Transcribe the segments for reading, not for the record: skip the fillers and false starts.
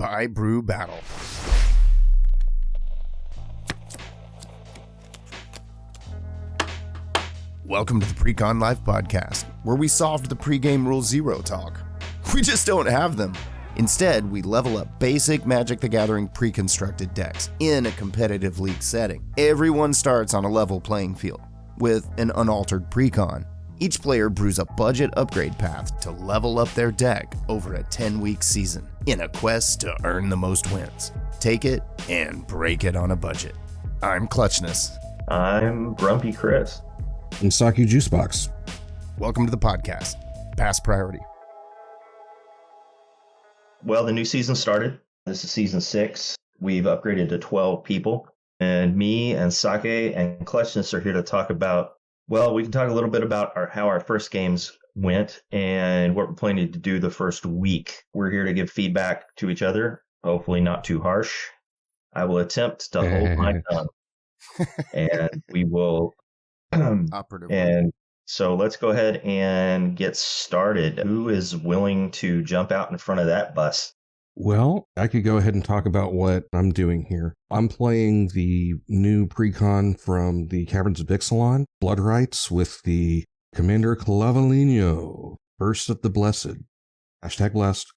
Buy Brew Battle. Welcome to the Precon Live podcast, where we solved the pregame Rule Zero talk. We just don't have them. Instead, we level up basic Magic the Gathering pre-constructed decks in a competitive league setting. Everyone starts on a level playing field with an unaltered precon. Each player brews a budget upgrade path to level up their deck over a 10-week season in a quest to earn the most wins. Take it and break it on a budget. I'm Clutchness. I'm Grumpy Chris. And Saki Juicebox. Welcome to the podcast. Pass priority. Well, the new season started. This is season 6. We've upgraded to 12 people. And me and Sake and Clutchness are here to talk about, well, we can talk a little bit about how our first games went and what we're planning to do the first week. We're here to give feedback to each other, hopefully not too harsh. I will attempt to hold my tongue. And we will... And so let's go ahead and get started. Who is willing to jump out in front of that bus? Well, I could go ahead and talk about what I'm doing here. I'm playing the new precon from the Caverns of Ixalan, Blood Rites, with the Commander Clavileno, First of the Blessed. Hashtag blessed.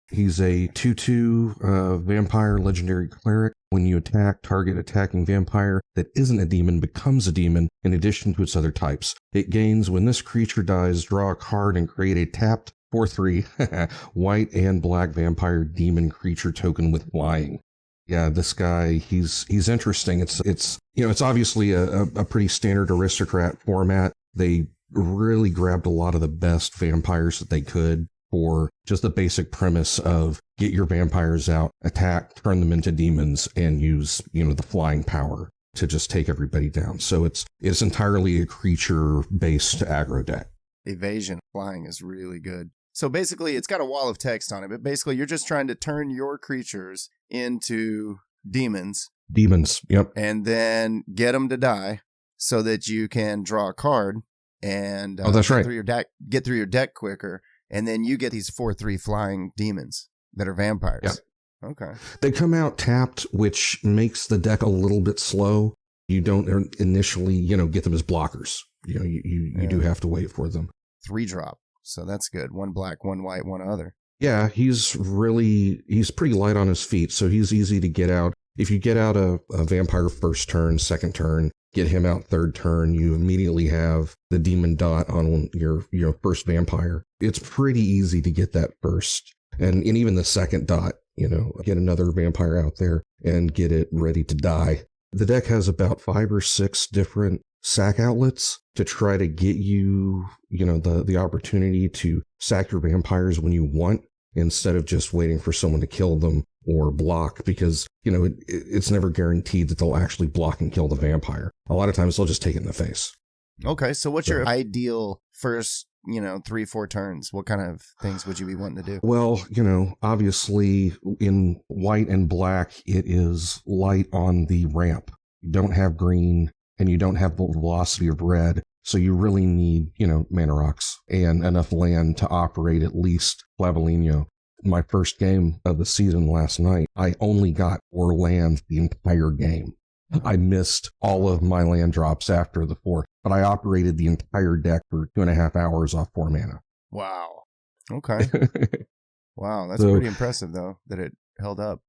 He's a 2/2 vampire legendary cleric. When you attack, target attacking vampire that isn't a demon becomes a demon in addition to its other types. It gains when this creature dies, draw a card and create a tapped 4/3 white and black vampire demon creature token with flying. Yeah, this guy, he's interesting. It's obviously a pretty standard aristocrat format. They really grabbed a lot of the best vampires that they could for just the basic premise of get your vampires out, attack, turn them into demons, and use, the flying power to just take everybody down. So it's entirely a creature-based aggro deck. Evasion flying is really good. So basically, it's got a wall of text on it, but basically you're just trying to turn your creatures into demons. Demons, yep. And then get them to die so that you can draw a card and that's right. Get through your deck quicker. And then you get these 4/3 flying demons that are vampires. Yeah. Okay. They come out tapped, which makes the deck a little bit slow. You don't initially, get them as blockers. You do have to wait for them. 3-drop. So that's good. 1 black, 1 white, 1 other. Yeah, he's pretty light on his feet, so he's easy to get out. If you get out a vampire first turn, second turn, get him out third turn, you immediately have the demon dot on your first vampire. It's pretty easy to get that first. And even the second dot, get another vampire out there and get it ready to die. The deck has about 5 or 6 different sack outlets to try to get you, the opportunity to sack your vampires when you want, instead of just waiting for someone to kill them or block, because, it's never guaranteed that they'll actually block and kill the vampire. A lot of times they'll just take it in the face. Okay, so what's your ideal first, 3-4 turns? What kind of things would you be wanting to do? Well, obviously in white and black, it is light on the ramp. You don't have green and you don't have the velocity of red. So you really need, mana rocks and enough land to operate at least Clavileno. My first game of the season last night, I only got 4 lands the entire game. I missed all of my land drops after the 4, but I operated the entire deck for 2.5 hours off 4 mana. Wow. Okay. Wow, that's pretty impressive, though, that it held up.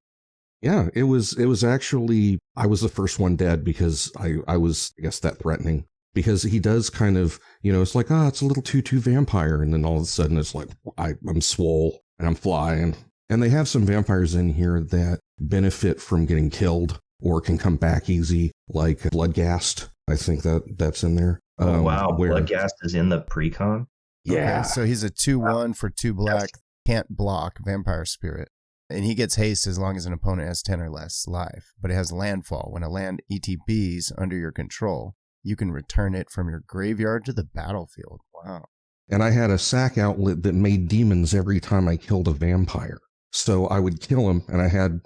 Yeah, it was actually, I was the first one dead because I was, I guess, that threatening. Because he does kind of, it's like, it's a little 2/2 vampire. And then all of a sudden it's like, I'm swole and I'm flying. And they have some vampires in here that benefit from getting killed or can come back easy, like Bloodghast. I think that's in there. Wow, Bloodghast is in the precon? Yeah. Okay, so he's a 2/1 for 2 black, can't block vampire spirit. And he gets haste as long as an opponent has 10 or less life. But it has landfall. When a land ETBs under your control, you can return it from your graveyard to the battlefield. Wow. And I had a sack outlet that made demons every time I killed a vampire. So I would kill him, and I had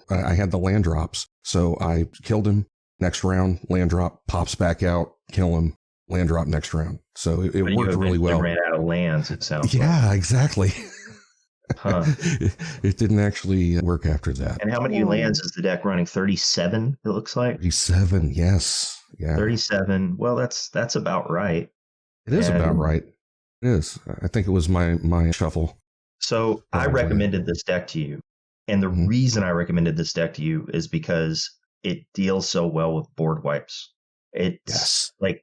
the land drops. So I killed him, next round, land drop, pops back out, kill him, land drop next round. So it worked really well. You ran out of lands, it sounds like. Yeah, exactly. Huh. It didn't actually work after that. And how many lands is the deck running? 37, it looks like. 37, yes. Yeah. 37. Well, that's about right. It is And about right. It is. I think it was my shuffle. so I Probably. recommended this deck to you. And the reason I recommended this deck to you is because it deals so well with board wipes. It's like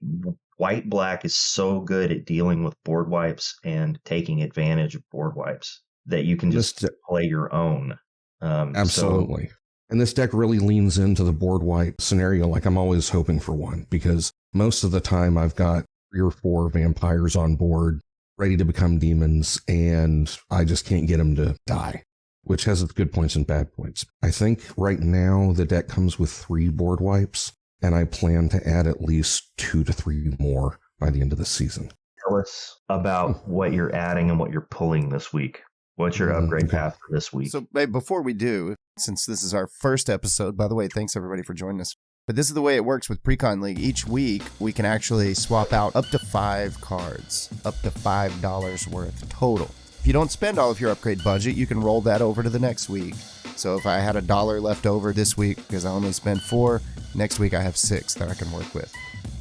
white black is so good at dealing with board wipes and taking advantage of board wipes that you can just play your own. Absolutely. And this deck really leans into the board wipe scenario like I'm always hoping for one, because most of the time I've got 3 or 4 vampires on board ready to become demons, and I just can't get them to die, which has its good points and bad points. I think right now the deck comes with 3 board wipes, and I plan to add at least 2 to 3 more by the end of the season. Tell us about what you're adding and what you're pulling this week. What's your upgrade path for this week? So, before we do, since this is our first episode, by the way, thanks everybody for joining us. But this is the way it works with Precon League. Each week, we can actually swap out up to 5 cards, up to $5 worth total. If you don't spend all of your upgrade budget, you can roll that over to the next week. So if I had $1 left over this week because I only spent 4, next week I have 6 that I can work with.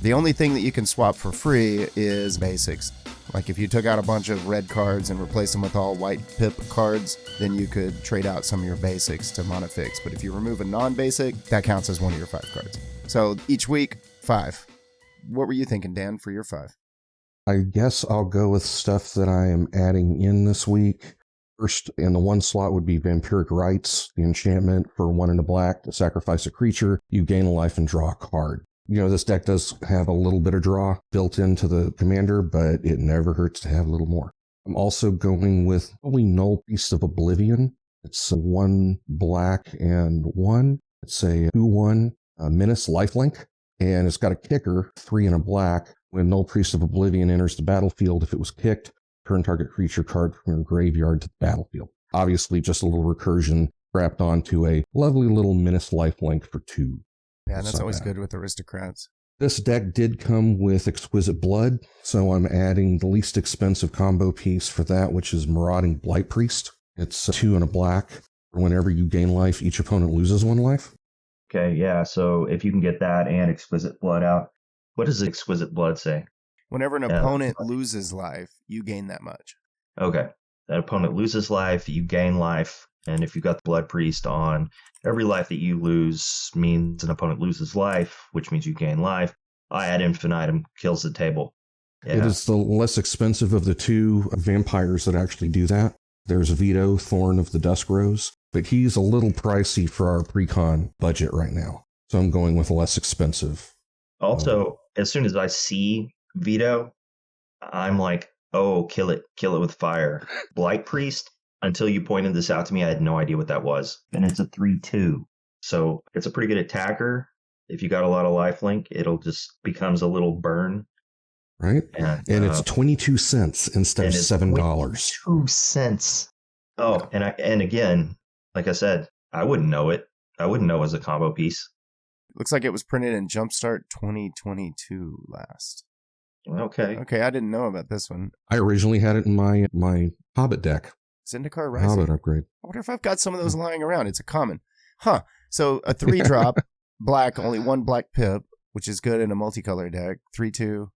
The only thing that you can swap for free is basics. Like if you took out a bunch of red cards and replaced them with all white pip cards, then you could trade out some of your basics to mono fix. But if you remove a non-basic, that counts as one of your 5 cards. So each week, 5. What were you thinking, Dan, for your 5? I guess I'll go with stuff that I am adding in this week. First, in the 1 slot would be Vampiric Rites, the enchantment for 1 and a black to sacrifice a creature. You gain a life and draw a card. You know, this deck does have a little bit of draw built into the commander, but it never hurts to have a little more. I'm also going with probably Null Priest of Oblivion. It's a 1 black and 1. It's a 2/1 Menace lifelink, and it's got a kicker, 3 and a black. When Null Priest of Oblivion enters the battlefield, if it was kicked, turn target creature card from your graveyard to the battlefield. Obviously, just a little recursion wrapped onto a lovely little Menace lifelink for 2. Yeah, that's always good with aristocrats. This deck did come with Exquisite Blood, so I'm adding the least expensive combo piece for that, which is Marauding Blight Priest. It's 2 and a black. Whenever you gain life, each opponent loses 1 life. Okay, yeah, so if you can get that and Exquisite Blood out, what does Exquisite Blood say? Whenever an opponent loses life, you gain that much. Okay, that opponent loses life, you gain life, and if you've got the Blood Priest on, every life that you lose means an opponent loses life, which means you gain life. I ad infinitum kills the table. Yeah. It is the less expensive of the 2 vampires that actually do that. There's Vito, Thorn of the Dusk Rose, but he's a little pricey for our Precon budget right now. So I'm going with less expensive. Also, as soon as I see Vito, I'm like, oh, kill it with fire. Blight Priest, until you pointed this out to me, I had no idea what that was. And it's a 3/2. So it's a pretty good attacker. If you got a lot of lifelink, it'll just becomes a little burn. Right? And it's 22 cents instead of $7. 22 cents. Oh, and again, like I said, I wouldn't know it. I wouldn't know it as a combo piece. Looks like it was printed in Jumpstart 2022 last. Okay, I didn't know about this one. I originally had it in my Hobbit deck. Zendikar Rising. Hobbit upgrade. I wonder if I've got some of those lying around. It's a common. Huh. So a 3-drop, black, only 1 black pip, which is good in a multicolor deck. 3/2,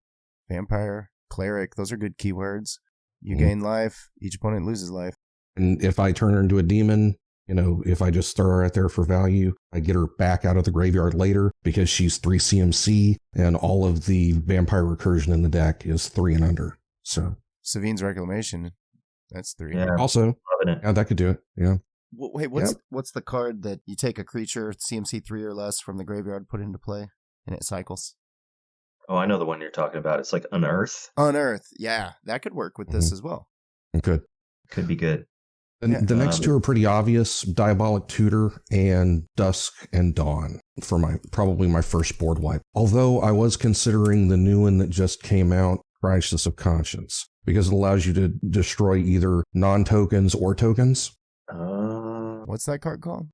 vampire, cleric. Those are good keywords. You gain life. Each opponent loses life. And if I turn her into a demon, you know, if I just throw her out there for value, I get her back out of the graveyard later because she's 3 CMC and all of the vampire recursion in the deck is 3 and under. So Savine's Reclamation, that's 3. Yeah. Also, yeah, that could do it. Yeah. Wait, what's the card that you take a creature CMC 3 or less from the graveyard, put into play, and it cycles? Oh, I know the one you're talking about. It's like Unearth. Unearth, yeah, that could work with this as well. Good. Could be good. And the next 2 are pretty obvious: Diabolic Tutor and Dusk and Dawn for probably my first board wipe. Although I was considering the new one that just came out, Crisis of Conscience, because it allows you to destroy either non-tokens or tokens. What's that card called?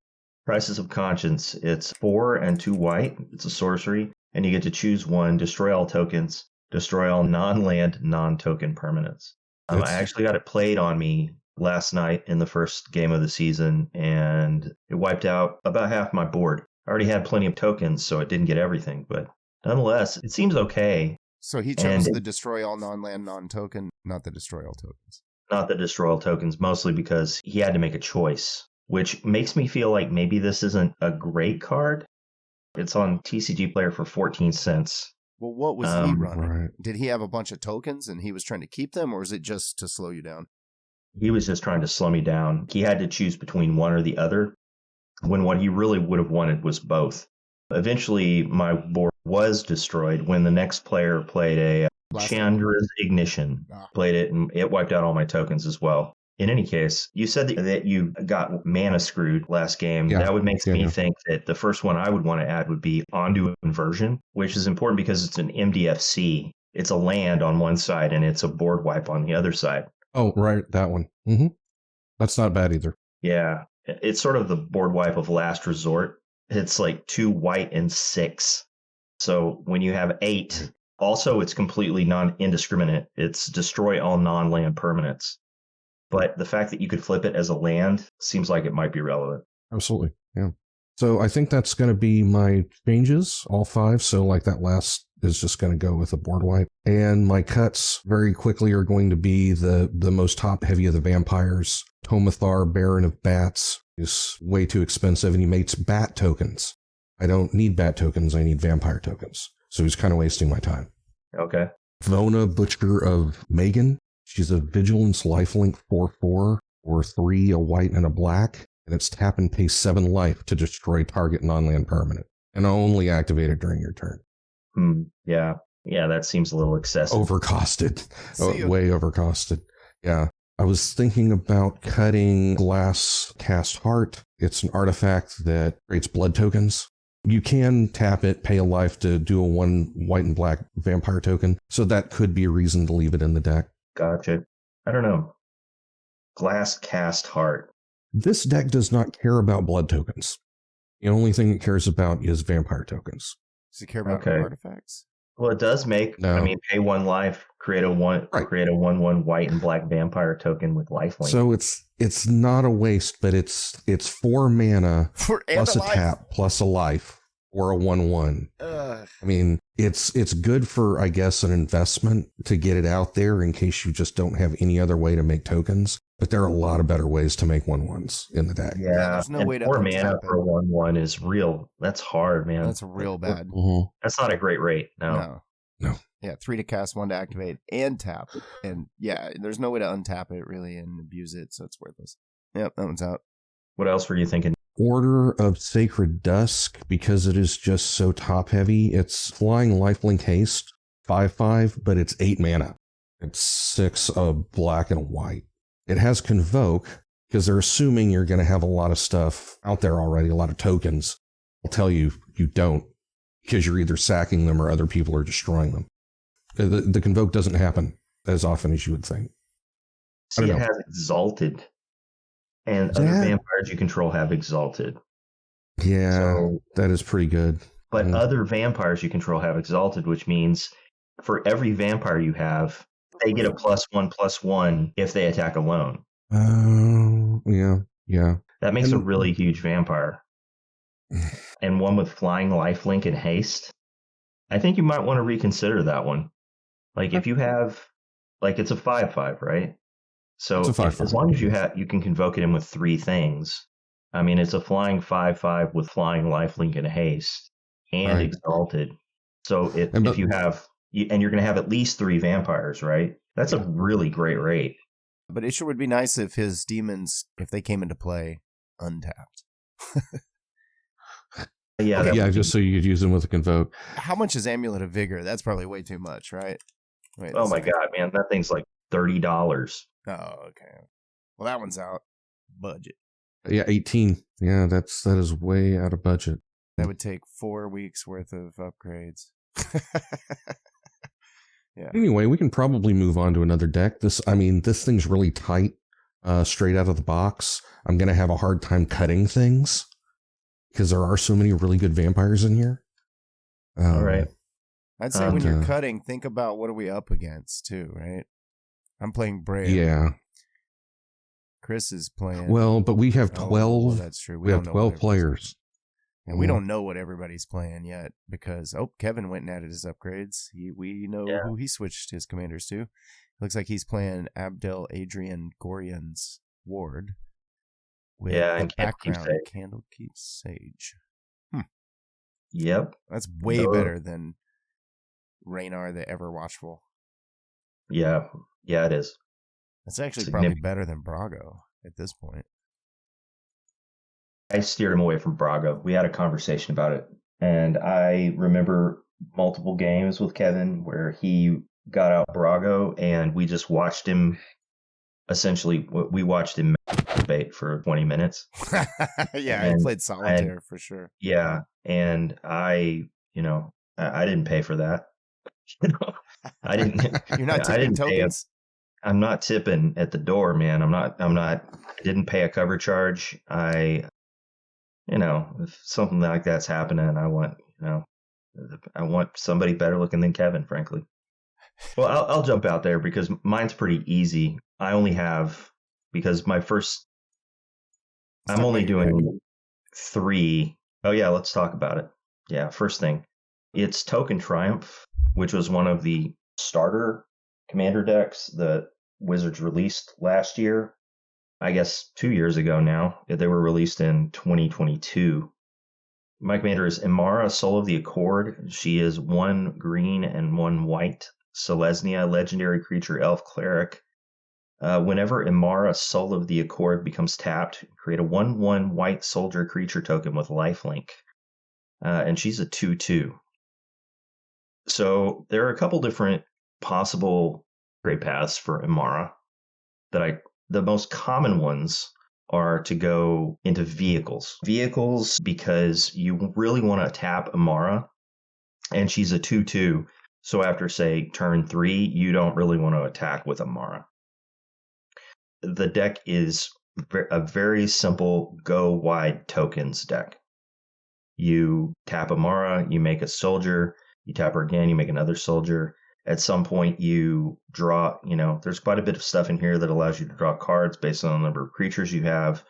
Crisis of Conscience. It's 4 and 2 white. It's a sorcery, and you get to choose 1. Destroy all tokens. Destroy all non-land, non-token permanents. I actually got it played on me last night in the first game of the season, and it wiped out about half my board. I already had plenty of tokens, so it didn't get everything, but nonetheless, it seems okay. So he chose the destroy all non-land, non-token, not the destroy all tokens. Not the destroy all tokens, mostly because he had to make a choice, which makes me feel like maybe this isn't a great card. It's on TCG Player for 14 cents. Well, what was he running? Right. Did he have a bunch of tokens and he was trying to keep them, or is it just to slow you down? He was just trying to slow me down. He had to choose between one or the other, when what he really would have wanted was both. Eventually, my board was destroyed when the next player played a Chandra's Ignition. Played it, and it wiped out all my tokens as well. In any case, you said that you got mana screwed last game. Yeah. That would make me think that the first one I would want to add would be Ondu Inversion, which is important because it's an MDFC. It's a land on one side, and it's a board wipe on the other side. Oh, right, that one. Mm-hmm. That's not bad either. Yeah, it's sort of the board wipe of last resort. It's like 2 white and 6. So when you have 8, also it's completely non-indiscriminate. It's destroy all non-land permanents. But the fact that you could flip it as a land seems like it might be relevant. Absolutely, yeah. So I think that's going to be my changes, all 5. So like that last is just going to go with a board wipe. And my cuts very quickly are going to be the most top heavy of the vampires. Tomathar, Baron of Bats, is way too expensive, and he makes bat tokens. I don't need bat tokens, I need vampire tokens. So he's kind of wasting my time. Okay. Vona, Butcher of Megan. She's a Vigilance Lifelink 4/4, or 3, a white and a black, and it's tap and pay 7 life to destroy target non-land permanent, and only activate it during your turn. Yeah, that seems a little excessive. Overcosted. Way overcosted. Yeah. I was thinking about cutting Glass Cast Heart. It's an artifact that creates blood tokens. You can tap it, pay a life to do a 1 white and black vampire token, so that could be a reason to leave it in the deck. Gotcha. I don't know. Glass Cast Heart. This deck does not care about blood tokens. The only thing it cares about is vampire tokens. Does it care about artifacts? Well, it does make. No. I mean, pay 1 life, create a 1/1 white and black vampire token with lifelink. So it's not a waste, but it's 4 mana plus a tap plus a life or a 1/1. I mean, it's good for, I guess, an investment to get it out there in case you just don't have any other way to make tokens. But there are a lot of better ways to make 1/1s in the deck. Yeah, there's no way to 4 mana for a 1/1 is real. That's hard, man. That's real bad. Mm-hmm. That's not a great rate. No. Yeah, 3 to cast, 1 to activate, and tap. And yeah, there's no way to untap it really and abuse it, so it's worthless. Yep, that one's out. What else were you thinking? Order of Sacred Dusk, because it is just so top heavy. It's flying lifelink haste, 5/5, but it's 8 mana. It's 6 of black and a white. It has Convoke, because they're assuming you're going to have a lot of stuff out there already, a lot of tokens. I'll tell you, you don't, because you're either sacking them or other people are destroying them. The Convoke doesn't happen as often as you would think. See, it has Exalted. And other vampires you control have Exalted. Yeah, so, that is pretty good. But other vampires you control have Exalted, which means for every vampire you have, they get a +1/+1 if they attack alone. Oh, yeah. That makes a really huge vampire. And one with flying lifelink and haste. I think you might want to reconsider that one. Like if you have, like it's a 5/5, right? So as long as you can convoke it in with 3 things. I mean, it's a flying 5/5 with flying lifelink and haste and Exalted. So if you have, and you're going to have at least 3 vampires, right? That's a really great rate. But it sure would be nice if his demons, if they came into play, untapped. Yeah, just so you could use them with a Convoke. How much is Amulet of Vigor? That's probably way too much, right? Wait, oh my God, man. That thing's like $30. Oh, okay. Well, that one's out. Budget. Yeah, 18. Yeah, that is way out of budget. That would take 4 weeks worth of upgrades. Yeah. Anyway, we can probably move on to another deck. This thing's really tight, straight out of the box. I'm going to have a hard time cutting things because there are so many really good vampires in here. All right. I'd say when you're cutting, think about what are we up against too, right? I'm playing Breya. Yeah. Chris is playing. Well, but we have Oh, 12. well, that's true. We have don't know 12 what players. and we don't know what everybody's playing yet because Kevin went and added his upgrades. We know who he switched his commanders to. Looks like he's playing Abel Adrian Gorion's Ward with and background Candlekeep Sage. Yep. That's way better than Raynar the Ever Watchful. Yeah, it is. That's actually probably better than Brago at this point. I steered him away from Brago. We had a conversation about it, and I remember multiple games with Kevin where he got out Brago, and we just watched him. Essentially, we watched him masturbate for 20 minutes. Yeah, he played solitaire for sure. Yeah, and I didn't pay for that. I didn't. You're not tipping tokens? I'm not tipping at the door, man. I'm not. I didn't pay a cover charge. If something like that's happening, I want somebody better looking than Kevin, frankly. Well, I'll jump out there because mine's pretty easy. I only have, because I'm only doing 3. Oh yeah, let's talk about it. Yeah, first thing, it's Token Triumph, which was one of the starter commander decks that Wizards released last year. I guess 2 years ago now. They were released in 2022. My commander is Emmara, Soul of the Accord. She is 1 green and 1 white. Selesnya, legendary creature, elf cleric. Whenever Emmara, Soul of the Accord becomes tapped, create a 1/1 white soldier creature token with lifelink. And she's a 2/2. So there are a couple different possible gray paths for Emmara. The most common ones are to go into vehicles. Vehicles because you really want to tap Emmara, and she's a 2/2. So after, say, turn 3, you don't really want to attack with Emmara. The deck is a very simple go wide tokens deck. You tap Emmara, you make a soldier, you tap her again, you make another soldier. At some point you draw, there's quite a bit of stuff in here that allows you to draw cards based on the number of creatures you have.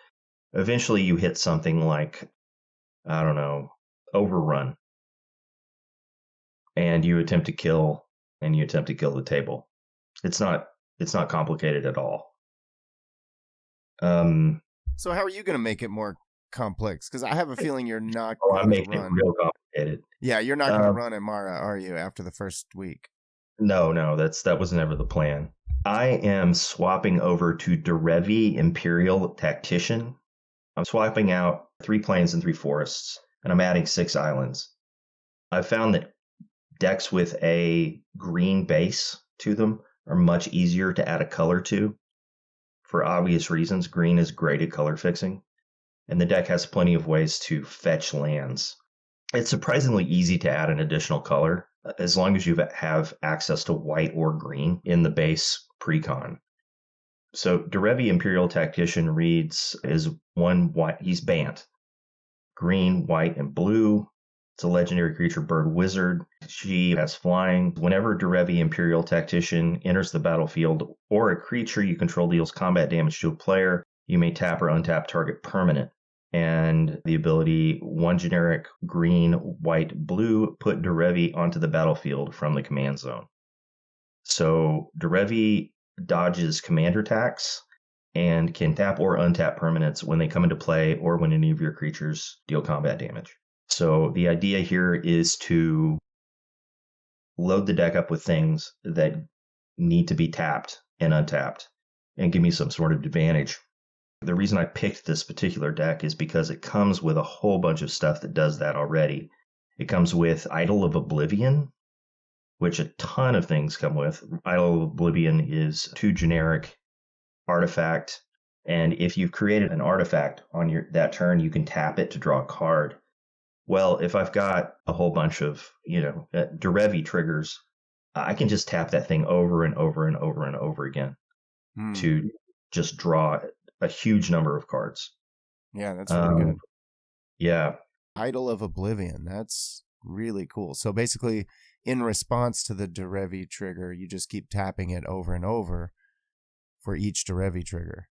Eventually you hit something like, I don't know, Overrun. And you attempt to kill the table. It's not complicated at all. So how are you going to make it more complex? Because I have a feeling you're not going to run. It real complicated. Yeah, you're not going to run Emmara, are you, after the first week? No, that was never the plan. I am swapping over to Derevi Empyrial Tactician. I'm swapping out 3 plains and 3 forests, and I'm adding 6 islands. I've found that decks with a green base to them are much easier to add a color to. For obvious reasons, green is great at color fixing, and the deck has plenty of ways to fetch lands. It's surprisingly easy to add an additional color, as long as you have access to white or green in the base precon. So Derevi Empyrial Tactician reads is 1 white. He's Bant. Green, white, and blue. It's a legendary creature, bird wizard. She has flying. Whenever Derevi Empyrial Tactician enters the battlefield or a creature you control deals combat damage to a player, you may tap or untap target permanent. And the ability 1 generic green, white, blue, put Derevi onto the battlefield from the command zone. So Derevi dodges commander attacks and can tap or untap permanents when they come into play or when any of your creatures deal combat damage. So the idea here is to load the deck up with things that need to be tapped and untapped and give me some sort of advantage. The reason I picked this particular deck is because it comes with a whole bunch of stuff that does that already. It comes with Idol of Oblivion, which a ton of things come with. Idol of Oblivion is 2 generic artifact, and if you've created an artifact on that turn, you can tap it to draw a card. Well, if I've got a whole bunch of, Derevi triggers, I can just tap that thing over and over and over and over again to just draw a huge number of cards. Yeah, that's really good. Yeah. Idol of Oblivion. That's really cool. So basically, in response to the Derevi trigger, you just keep tapping it over and over for each Derevi trigger.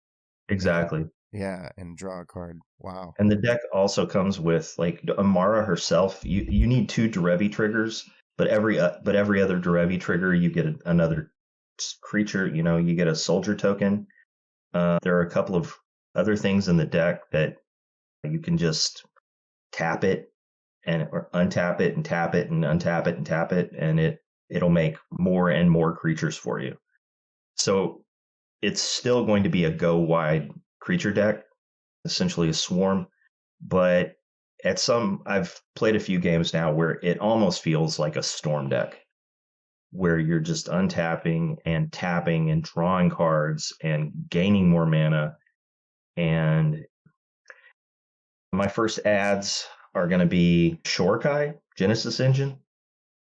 Exactly. Yeah, and draw a card. Wow. And the deck also comes with like Emmara herself. You need 2 Derevi triggers, but every other Derevi trigger you get another creature. You get a soldier token. There are a couple of other things in the deck that you can just tap it or untap it and tap it and untap it and tap it, and it'll make more and more creatures for you. So it's still going to be a go wide creature deck, essentially a swarm. But I've played a few games now where it almost feels like a storm deck, where you're just untapping and tapping and drawing cards and gaining more mana. And my first ads are going to be Shorekai, Genesis Engine.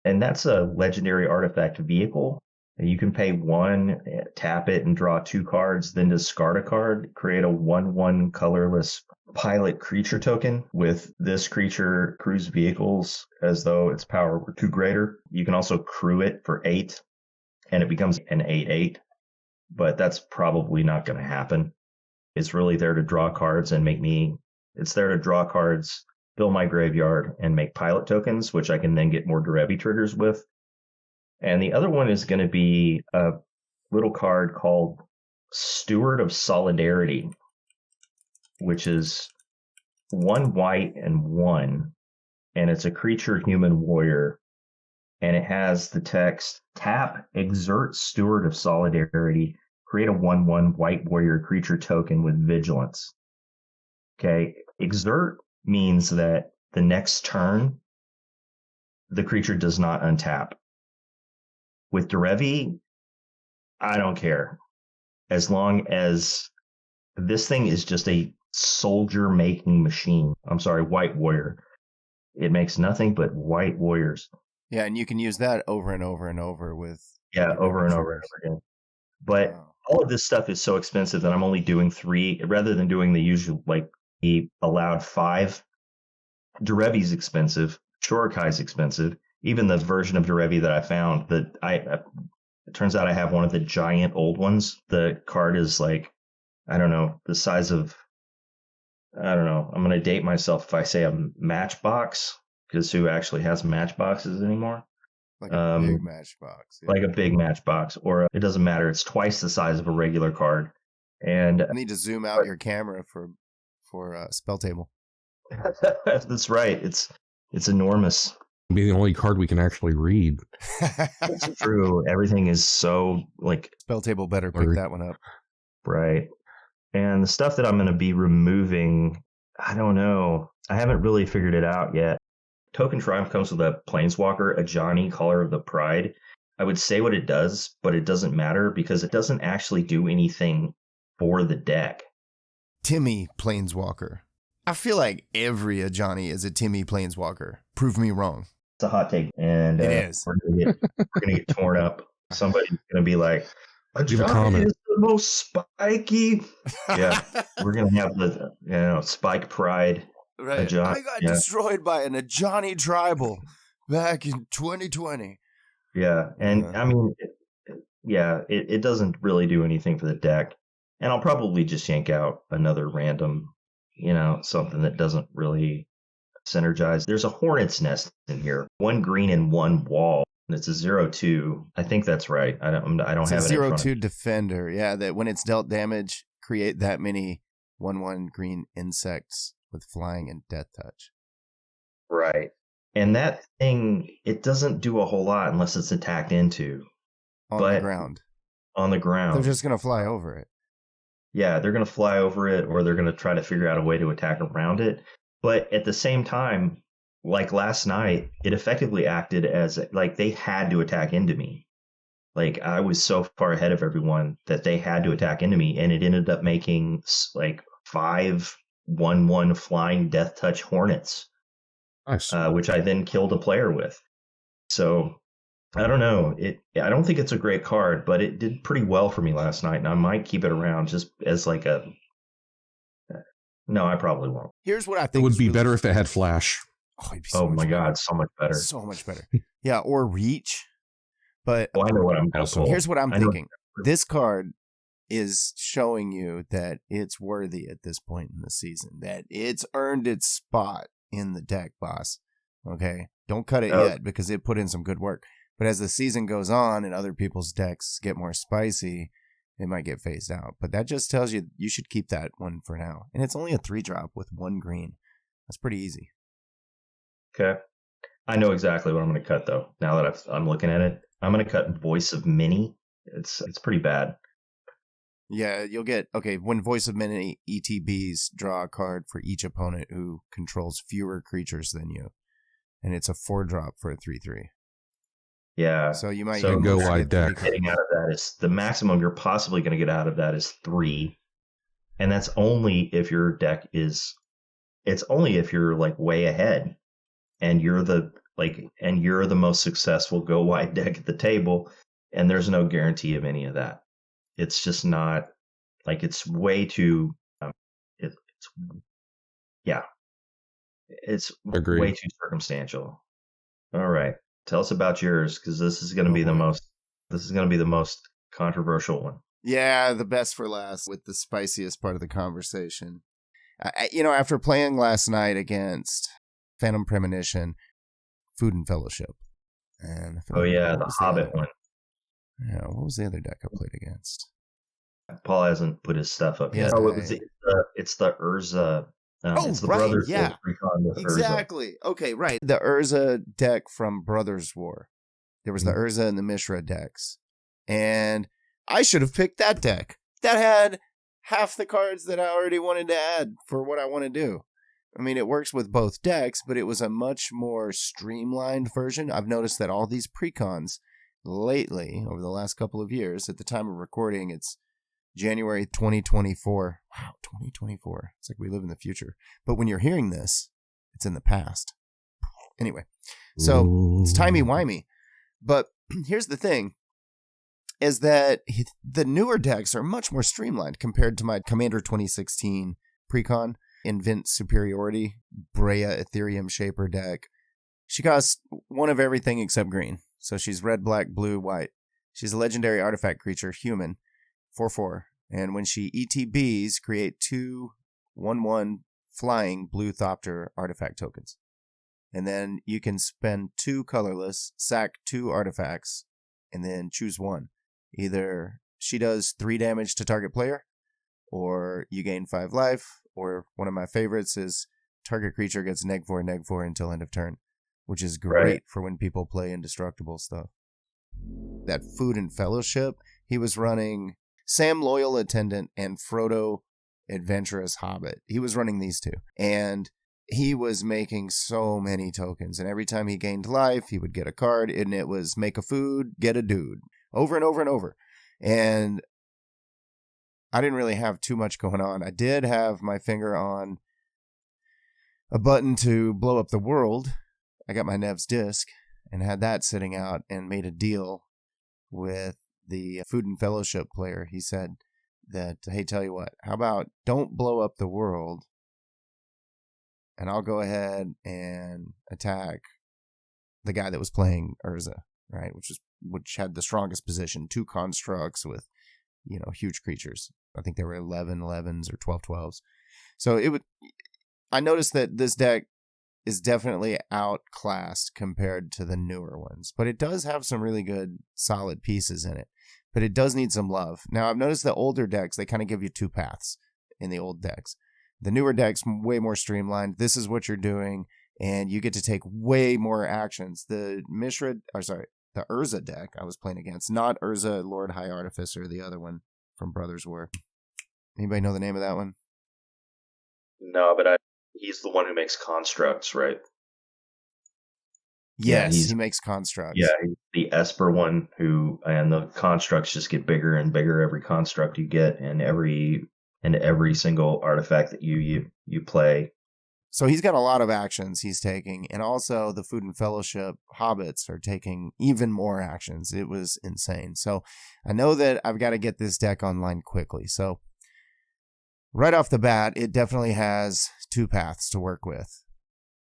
And that's a legendary artifact vehicle. You can pay 1, tap it, and draw 2 cards, then discard a card, create a 1/1 colorless pilot creature token. With this creature, cruise vehicles as though its power were 2 greater. You can also crew it for 8, and it becomes an 8/8. But that's probably not going to happen. It's really there to draw cards and it's there to draw cards, fill my graveyard, and make pilot tokens, which I can then get more Derevi triggers with. And the other one is going to be a little card called Steward of Solidarity, which is 1 white and 1, and it's a creature human warrior. And it has the text, tap, exert Steward of Solidarity, create a 1/1 white warrior creature token with vigilance. Okay, exert means that the next turn, the creature does not untap. With Derevi, I don't care. As long as this thing is just a soldier-making machine. I'm sorry, white warrior. It makes nothing but white warriors. Yeah, and you can use that over and over and over with... Yeah, over and over and over again. But all of this stuff is so expensive that I'm only doing 3, rather than doing the usual, like, the allowed 5. Derevi's expensive. Shorekai's expensive. Even the version of Derevi that I found, it turns out I have one of the giant old ones. The card is like, I don't know, the size of, I don't know. I'm going to date myself if I say a matchbox, because who actually has matchboxes anymore? Like a big matchbox. Yeah. Like a big matchbox, or it doesn't matter. It's twice the size of a regular card. And you need to zoom out your camera for spell table. That's right. It's enormous. Be the only card we can actually read. That's true. Everything is so like spell table better pick that one up. Right. And the stuff that I'm going to be removing, I don't know. I haven't really figured it out yet. Token Triumph comes with a Planeswalker, Ajani, Caller of the Pride. I would say what it does, but it doesn't matter because it doesn't actually do anything for the deck. Timmy Planeswalker. I feel like every Ajani is a Timmy Planeswalker. Prove me wrong. It's a hot take, and it is. We're gonna get torn up. Somebody's gonna be like, "Ajani is the most spiky." Yeah, we're gonna have the Spike Pride. Right. Ajani. I got destroyed by an Ajani tribal back in 2020. Yeah, and I mean, it doesn't really do anything for the deck, and I'll probably just yank out another random, something that doesn't really synergize. There's a Hornet's Nest in here. 1 green and 1 wall. And it's a 0/2. I think that's right. I don't have it. 0/2 defender. Yeah, that when it's dealt damage, create that many 1/1 green insects with flying and death touch. Right. And that thing, it doesn't do a whole lot unless it's attacked into. On the ground. On the ground. They're just going to fly over it. Yeah, they're going to fly over it, or they're going to try to figure out a way to attack around it. But at the same time, like last night, it effectively acted as like they had to attack into me. Like I was so far ahead of everyone that they had to attack into me, and it ended up making like 5 1/1 flying death touch hornets, nice. Which I then killed a player with. So I don't know. I don't think it's a great card, but it did pretty well for me last night, and I might keep it around just as like a. No, I probably won't. Here's what I think. It would be really better if it had flash. Oh, it'd be so my God, better. so much better. So much better. Yeah, or reach. But I know what I'm here's what I'm thinking. This card is showing you that it's worthy at this point in the season, that it's earned its spot in the deck, boss. Okay? Don't cut it yet because it put in some good work. But as the season goes on and other people's decks get more spicy, it might get phased out. But that just tells you you should keep that one for now. And it's only a 3-drop with 1 green. That's pretty easy. Okay. I know exactly what I'm going to cut, though. Now that I'm looking at it, I'm going to cut Voice of Many. It's pretty bad. Yeah, you'll get, when Voice of Many ETBs, draw a card for each opponent who controls fewer creatures than you. And it's a 4-drop for a 3/3. Yeah. So you might go wide deck. Getting out of that is the maximum you're possibly going to get out of that is 3. And that's only if your deck is, it's only if you're like way ahead and you're the most successful go wide deck at the table. And there's no guarantee of any of that. It's just not like, it's way too, it's Agreed. way too circumstantial. All right. Tell us about yours, because this is going to be the most controversial one. Yeah, the best for last with the spiciest part of the conversation. After playing last night against Phantom Premonition, Food and Fellowship. And the Hobbit one. Yeah, what was the other deck I played against? Paul hasn't put his stuff up yet. Yeah. Oh, it's the Urza. It's the right, Brothers yeah. Precon with Exactly. Urza. Okay, right. The Urza deck from Brothers War. There was the Urza and the Mishra decks. And I should have picked that deck. That had half the cards that I already wanted to add for what I want to do. I mean, it works with both decks, but it was a much more streamlined version. I've noticed that all these Precons lately, over the last couple of years, at the time of recording, it's January 2024. Wow, 2024. It's like we live in the future. But when you're hearing this, it's in the past. Anyway, so it's timey-wimey. But here's the thing, is that the newer decks are much more streamlined compared to my Commander 2016 Precon, Invent Superiority, Breya Etherium Shaper deck. She costs one of everything except green. So she's red, black, blue, white. She's a legendary artifact creature, human, 4/4. And when she ETBs, create 2 1/1 flying blue Thopter artifact tokens. And then you can spend 2 colorless, sack 2 artifacts, and then choose one. Either she does 3 damage to target player, or you gain 5 life, or one of my favorites is target creature gets -4/-4 until end of turn, which is great for when people play indestructible stuff. That Food and Fellowship, he was running Sam Loyal Attendant and Frodo Adventurous Hobbit. He was running these 2. And he was making so many tokens. And every time he gained life, he would get a card. And it was make a food, get a dude. Over and over and over. And I didn't really have too much going on. I did have my finger on a button to blow up the world. I got my Nev's disc and had that sitting out and made a deal with the Food and Fellowship player. He said that, hey, tell you what, how about don't blow up the world and I'll go ahead and attack the guy that was playing Urza, right? Which had the strongest position, 2 constructs with, huge creatures. I think there were 11/11s or 12/12s. So I noticed that this deck is definitely outclassed compared to the newer ones, but it does have some really good solid pieces in it, but it does need some love. Now I've noticed the older decks, they kind of give you 2 paths in the old decks. The newer decks, way more streamlined. This is what you're doing, and you get to take way more actions. The Urza deck I was playing against, not Urza Lord High Artificer, the other one from Brothers War. Anybody know the name of that one? No, but he's the one who makes constructs, right? Yes, he makes constructs. Yeah, he's the Esper one and the constructs just get bigger and bigger every construct you get, and every single artifact that you play. So he's got a lot of actions he's taking, and also the Food and Fellowship hobbits are taking even more actions. It was insane. So I know that I've got to get this deck online quickly. So right off the bat, it definitely has 2 paths to work with.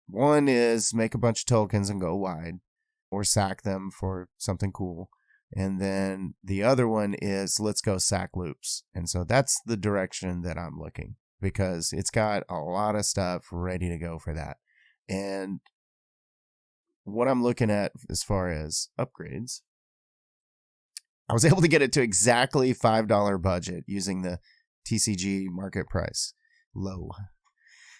One is make a bunch of tokens and go wide, or sack them for something cool. And then the other one is let's go sack loops. And so that's the direction that I'm looking, because it's got a lot of stuff ready to go for that. And what I'm looking at as far as upgrades, I was able to get it to exactly $5 budget using the TCG market price low.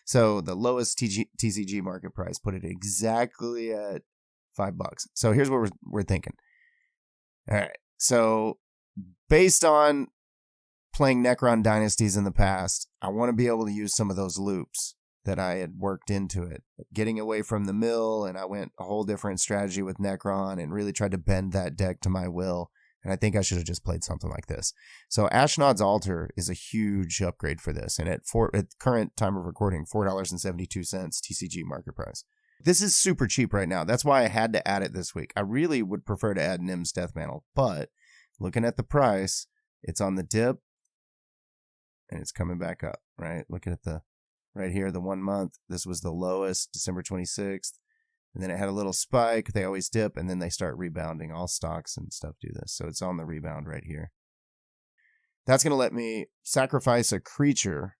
So the lowest TCG market price put it exactly at $5. So here's what we're thinking. All right. So based on playing Necron Dynasties in the past, I want to be able to use some of those loops that I had worked into it. Getting away from the mill, and I went a whole different strategy with Necron and really tried to bend that deck to my will. And I think I should have just played something like this. So Ashnod's Altar is a huge upgrade for this. And at current time of recording, $4.72 TCG market price. This is super cheap right now. That's why I had to add it this week. I really would prefer to add Nim's Death Mantle, but looking at the price, it's on the dip and it's coming back up, right? Looking at right here, the 1 month, this was the lowest, December 26th. And then it had a little spike. They always dip and then they start rebounding. All stocks and stuff do this. So it's on the rebound right here. That's going to let me sacrifice a creature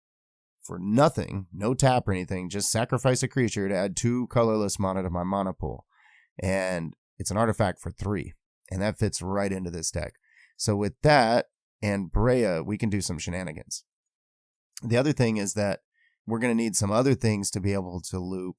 for nothing, no tap or anything, just sacrifice a creature to add 2 colorless mana to my mana pool. And it's an artifact for 3. And that fits right into this deck. So with that and Breya, we can do some shenanigans. The other thing is that we're going to need some other things to be able to loop.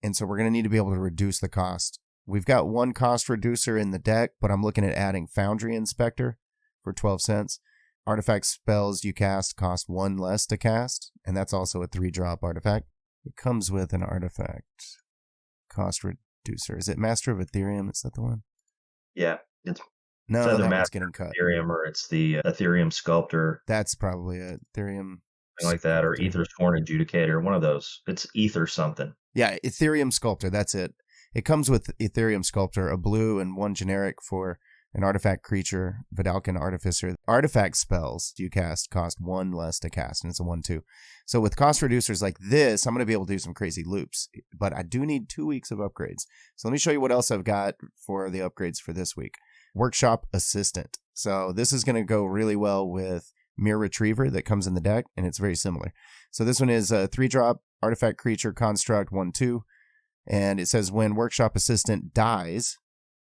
And so we're going to need to be able to reduce the cost. We've got one cost reducer in the deck, but I'm looking at adding Foundry Inspector for 12 cents. Artifact spells you cast cost 1 less to cast, and that's also a 3-drop artifact. It comes with an artifact cost reducer. Is it Master of Etherium? Is that the one? Yeah. It's no, that one's getting cut. Etherium, or it's the Etherium Sculptor. That's probably it. Etherium. Something like that, or Aethersworn Adjudicator, one of those. It's Ether something. Yeah, Etherium Sculptor, that's it. It comes with Etherium Sculptor, a blue and 1 generic for an artifact creature, Vidalcan Artificer. Artifact spells you cast cost 1 less to cast, and it's a 1/2. So with cost reducers like this, I'm going to be able to do some crazy loops, but I do need 2 weeks of upgrades. So let me show you what else I've got for the upgrades for this week. Workshop Assistant. So this is going to go really well with Mirror Retriever that comes in the deck, and it's very similar. So this one is a 3-drop artifact creature construct 1/2, and it says when Workshop Assistant dies,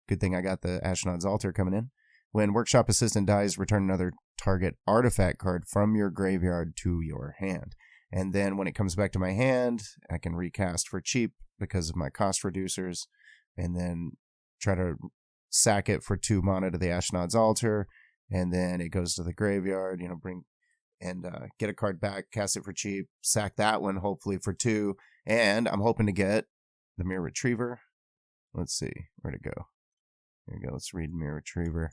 good thing I got the Ashnod's Altar coming in. When Workshop Assistant dies, return another target artifact card from your graveyard to your hand. And then when it comes back to my hand, I can recast for cheap because of my cost reducers, and then try to sack it for 2 mana to the Ashnod's Altar. And then it goes to the graveyard, bring and get a card back, cast it for cheap, sack that one hopefully for 2. And I'm hoping to get the Mirror Retriever. Let's see, where'd it go? Here we go, let's read Mirror Retriever.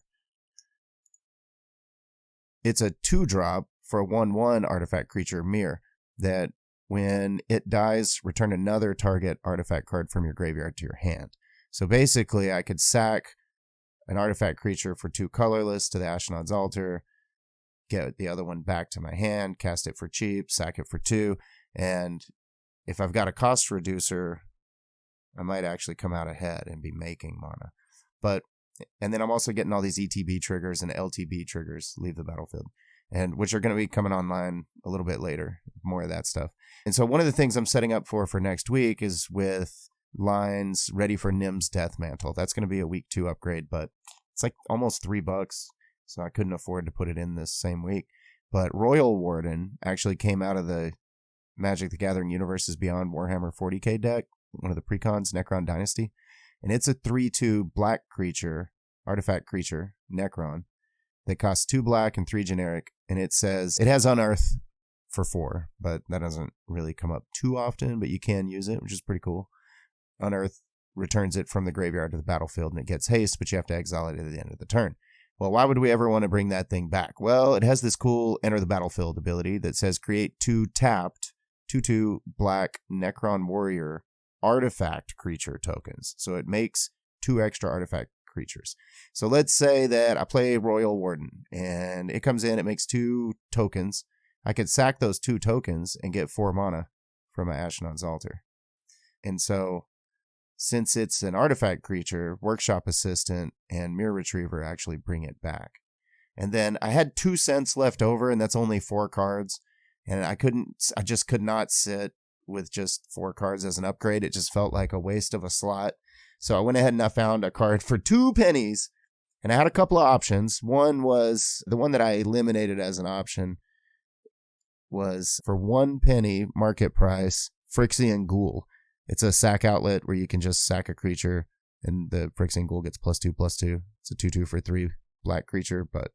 It's a 2-drop for a 1/1 artifact creature, Mirror, that when it dies, return another target artifact card from your graveyard to your hand. So basically, I could sack an artifact creature for 2 colorless to the Ashnod's Altar, get the other one back to my hand, cast it for cheap, sack it for 2, and if I've got a cost reducer, I might actually come out ahead and be making mana. And then I'm also getting all these ETB triggers and LTB triggers, leave the battlefield, and which are going to be coming online a little bit later, more of that stuff. And so one of the things I'm setting up for next week is with lines ready for Nim's Death Mantle. That's going to be a week 2 upgrade, but it's like almost $3, so I couldn't afford to put it in this same week. But Royal Warden actually came out of the Magic the Gathering Universes Beyond Warhammer 40k deck, one of the Precons, Necron Dynasty, and it's a 3/2 black creature, artifact creature, Necron, that costs 2 black and 3 generic, and it says it has Unearth for 4, but that doesn't really come up too often, but you can use it, which is pretty cool. Unearth returns it from the graveyard to the battlefield, and it gets haste, but you have to exile it at the end of the turn. Well, why would we ever want to bring that thing back? Well, it has this cool enter the battlefield ability that says create 2 tapped 2/2 black Necron Warrior artifact creature tokens. So it makes 2 extra artifact creatures. So let's say that I play Royal Warden, and it comes in, it makes 2 tokens. I could sack those 2 tokens and get 4 mana from my Ashnod's Altar. And so since it's an artifact creature, Workshop Assistant and Mirror Retriever actually bring it back. And then I had 2 cents left over, and that's only 4 cards. And I just could not sit with just 4 cards as an upgrade. It just felt like a waste of a slot. So I went ahead and I found a card for 2 pennies. And I had a couple of options. One was, the one that I eliminated as an option was for 1 penny market price, Phyrexian Ghoul. It's a sack outlet where you can just sack a creature and the Phyrexian Ghoul gets +2/+2. It's a 2/2 for 3 black creature, but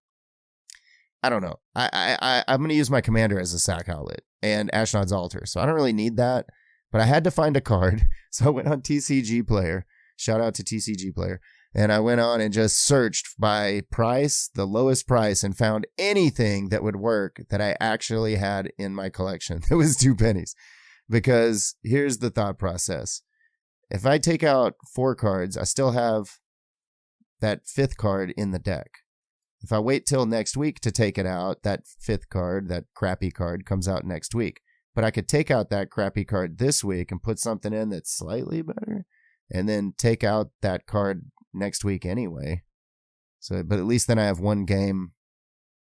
I don't know. I'm going to use my commander as a sack outlet and Ashnod's Altar, so I don't really need that, but I had to find a card, so I went on TCG Player. Shout out to TCG Player. And I went on and just searched by price, the lowest price, and found anything that would work that I actually had in my collection. It was 2 pennies. Because here's the thought process. If I take out 4 cards, I still have that 5th card in the deck. If I wait till next week to take it out, that 5th card, that crappy card, comes out next week. But I could take out that crappy card this week and put something in that's slightly better, and then take out that card next week anyway. So, but at least then I have 1 game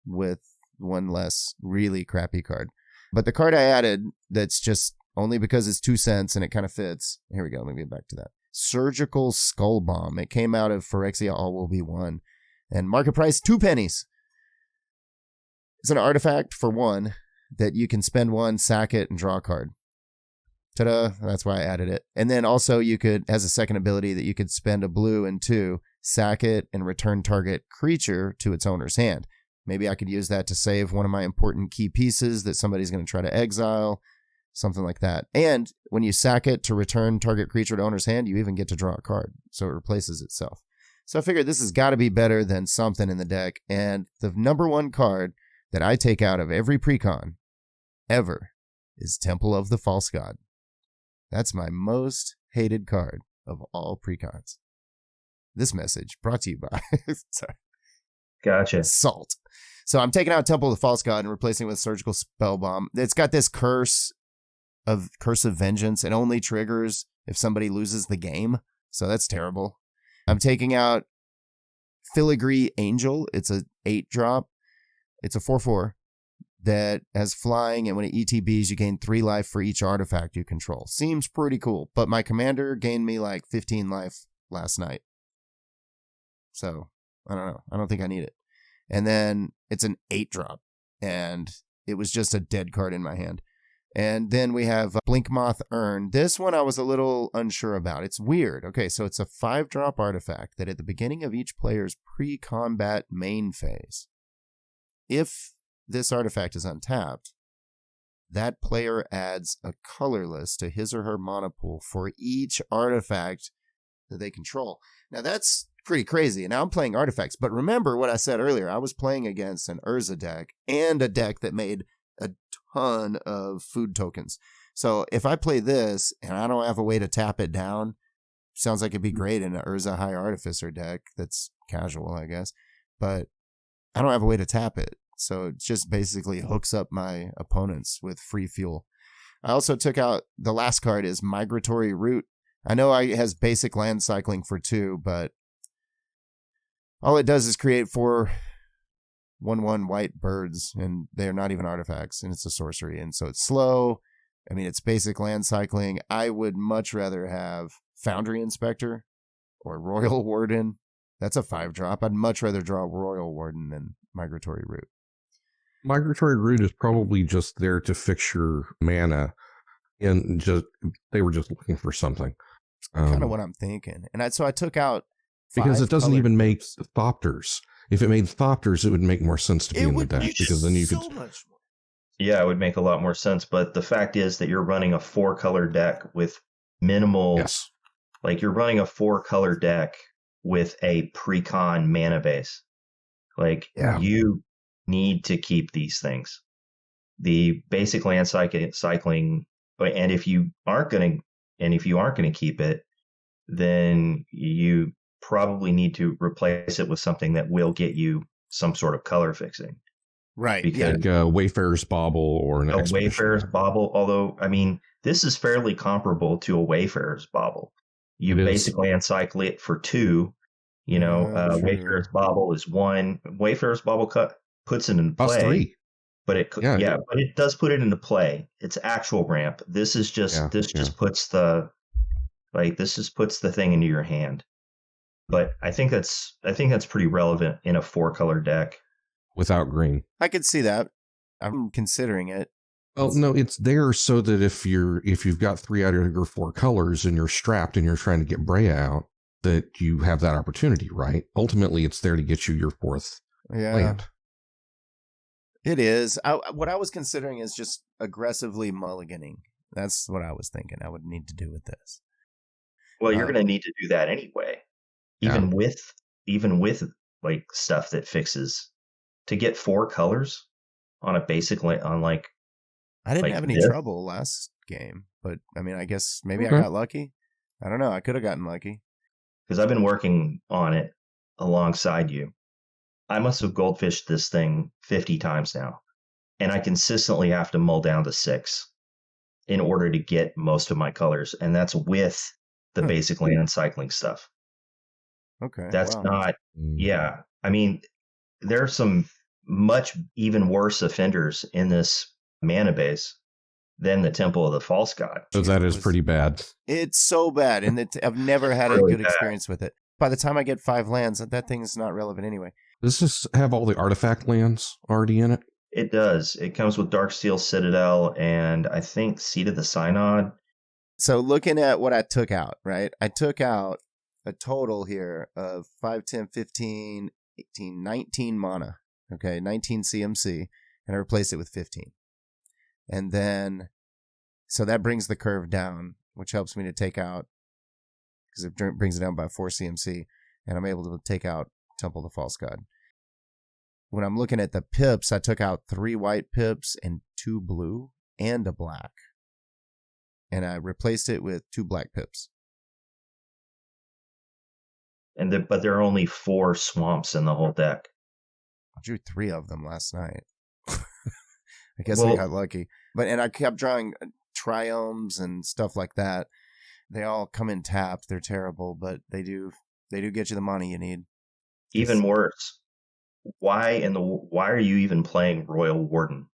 with 1 less really crappy card. But the card I added, that's just only because it's 2 cents and it kind of fits. Here we go. Let me get back to that. Surgical Skull Bomb. It came out of Phyrexia All Will Be One. And market price, 2 pennies. It's an artifact for 1 that you can spend 1, sack it, and draw a card. Ta-da. That's why I added it. And then also you could, has a second ability that you could spend a blue and 2, sack it, and return target creature to its owner's hand. Maybe I could use that to save one of my important key pieces that somebody's going to try to exile. Something like that. And when you sack it to return target creature to owner's hand, you even get to draw a card. So it replaces itself. So I figured this has got to be better than something in the deck. And the number 1 card that I take out of every precon ever is Temple of the False God. That's my most hated card of all precons. This message brought to you by sorry. Gotcha. Salt. So I'm taking out Temple of the False God and replacing it with Surgical Spell Bomb. It's got this curse of Vengeance. It only triggers if somebody loses the game. So that's terrible. I'm taking out Filigree Angel. It's a 8-drop. It's a 4/4 that has flying, and when it ETBs, you gain 3 life for each artifact you control. Seems pretty cool, but my commander gained me like 15 life last night. So, I don't know. I don't think I need it. And then it's an 8-drop, and it was just a dead card in my hand. And then we have Blinkmoth Urn. This one I was a little unsure about. It's weird. Okay, so it's a 5-drop artifact that at the beginning of each player's pre-combat main phase, if this artifact is untapped, that player adds a colorless to his or her mana pool for each artifact that they control. Now that's pretty crazy. And now I'm playing artifacts, but remember what I said earlier. I was playing against an Urza deck and a deck that made a ton of food tokens. So if I play this and I don't have a way to tap it down, sounds like it'd be great in an Urza High Artificer deck that's casual, I guess. But I don't have a way to tap it. So it just basically hooks up my opponents with free fuel. I also took out, the last card is Migratory Route. I know it has basic land cycling for 2, but all it does is create 4 1/1 white birds, and they're not even artifacts, and it's a sorcery, and so it's slow. I mean, it's basic land cycling. I would much rather have Foundry Inspector or Royal Warden. That's a 5-drop. I'd much rather draw Royal Warden than Migratory Route. Migratory Route is probably just there to fix your mana, and just they were just looking for something. Kind of what I'm thinking. And so I took out because it doesn't even make Thopters. If it made Thopters, it would make more sense to be in the deck, because then you could. Much more. Yeah, it would make a lot more sense. But the fact is that you're running a 4-color deck with minimal. Yes. Like you're running a 4-color deck with a precon mana base. Like you need to keep these things. The basic land cycling, and if you aren't going to keep it, then you probably need to replace it with something that will get you some sort of color fixing. Right. Like a Wayfarer's Bauble or an Wayfarer's Bauble. Although, I mean, this is fairly comparable to a Wayfarer's Bauble. You basically uncycle it for 2. Wayfarer's Bauble is 1. Wayfarer's Bauble puts it into Cost play. 3. But it does put it into play. It's actual ramp. This is just just puts the thing into your hand. But I think that's pretty relevant in a 4-color deck. Without green. I could see that. I'm considering it. Well, no, it's there so that if you've got 3 out of your 4 colors and you're strapped and you're trying to get Breya out, that you have that opportunity, right? Ultimately, it's there to get you your 4th land. It is. What I was considering is just aggressively mulliganing. That's what I was thinking I would need to do with this. Well, you're going to need to do that anyway. Even with like stuff that fixes to get 4 colors on a basic on like. I didn't have any trouble last game, but I mean, I guess maybe I got lucky. I don't know. I could have gotten lucky because I've been working on it alongside you. I must have goldfished this thing 50 times now, and I consistently have to mull down to 6 in order to get most of my colors, and that's with the basic land cycling stuff. Okay. That's not, I mean, there are some much even worse offenders in this mana base than the Temple of the False God. So that is pretty bad. It's so bad, and I've never had a good experience with it. By the time I get 5 lands, that thing's not relevant anyway. Does this have all the artifact lands already in it? It does. It comes with Darksteel Citadel and I think Seat of the Synod. So looking at what I took out, right? I took out a total here of 5, 10, 15, 18, 19 mana. Okay, 19 CMC, and I replaced it with 15. And then, so that brings the curve down, which helps me to take out, because it brings it down by 4 CMC, and I'm able to take out Temple of the False God. When I'm looking at the pips, I took out 3 white pips and 2 blue and a black. And I replaced it with 2 black pips. But there are only 4 swamps in the whole deck. I drew 3 of them last night. I guess I got lucky. And I kept drawing triomes and stuff like that. They all come in tapped. They're terrible, but they do get you the money you need. Even worse. Why are you even playing Royal Warden?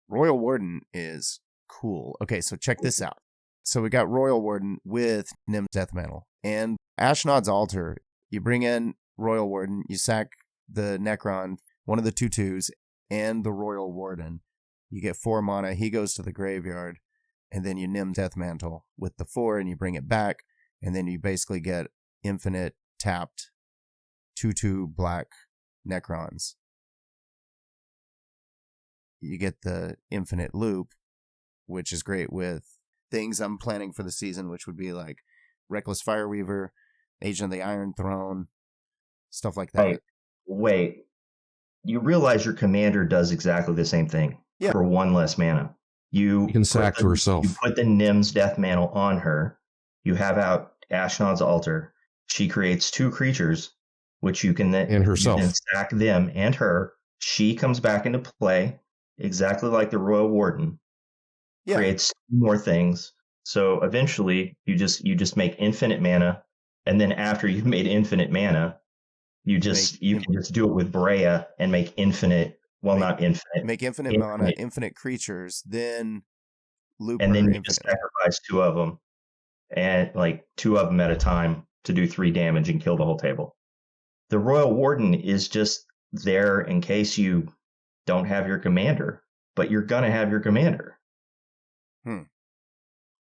Royal Warden is cool. Okay, so check this out. So we got Royal Warden with Nim's Death Mantle and Ashnod's Altar. You bring in Royal Warden, you sack the Necron, one of the 2/2s, and the Royal Warden. You get 4 mana. He goes to the graveyard, and then you Nim Death Mantle with the 4, and you bring it back, and then you basically get infinite tapped 2/2 black Necrons. You get the infinite loop, which is great with things I'm planning for the season, which would be like Reckless Fireweaver, Agent of the Iron Throne, stuff like that. Wait. You realize your commander does exactly the same thing for 1 less mana. You can sack to herself. You put the Nim's Death Mantle on her. You have out Ashnod's Altar. She creates 2 creatures, which you can then sack them and her. She comes back into play exactly like the Royal Warden. Creates 2 more things. So eventually you just make infinite mana, and then after you've made infinite mana, you can just do it with Breya and make infinite. Well, not infinite. Make infinite mana, infinite creatures, then loop. And then you just sacrifice 2 of them, and like 2 of them at a time to do 3 damage and kill the whole table. The Royal Warden is just there in case you don't have your commander, but you're gonna have your commander.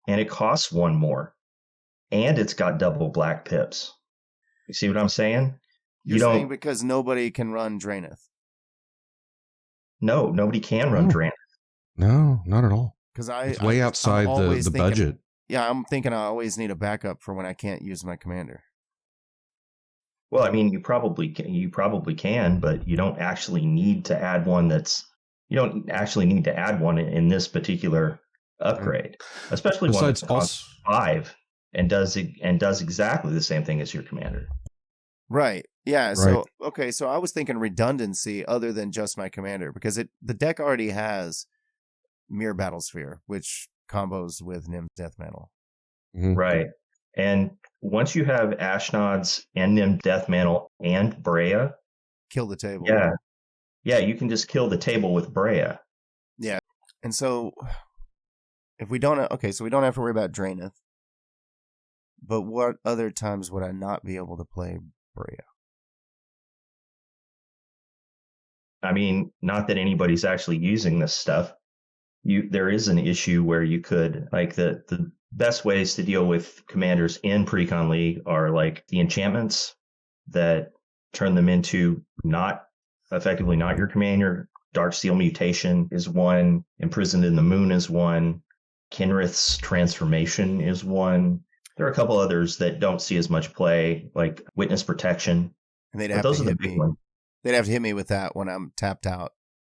And it costs 1 more, and it's got double black pips. You see what I'm saying? You're saying because nobody can run Draenith. No, nobody can run Draenith. No, not at all. Because it's way outside the budget. Yeah, I'm thinking I always need a backup for when I can't use my commander. Well, I mean, you probably can, but you don't actually need to add one in this particular upgrade, especially one that costs 5 and does exactly the same thing as your commander. Right. Yeah. So so I was thinking redundancy other than just my commander, because the deck already has Mirror Battlesphere, which combos with Nim's Death Mantle. Mm-hmm. Right. And once you have Ashnod's and then Death Mantle and Breya, Kill the table. Yeah, you can just kill the table with Breya. Yeah. And so if we don't so we don't have to worry about Draenith. But what other times would I not be able to play Breya? I mean, not that anybody's actually using this stuff. There is an issue where you could, like, the best ways to deal with commanders in Precon League are like the enchantments that turn them into not your commander. Darksteel Mutation is one. Imprisoned in the Moon is one. Kinrith's Transformation is one. There are a couple others that don't see as much play, like Witness Protection. And those are the big ones. They'd have to hit me with that when I'm tapped out,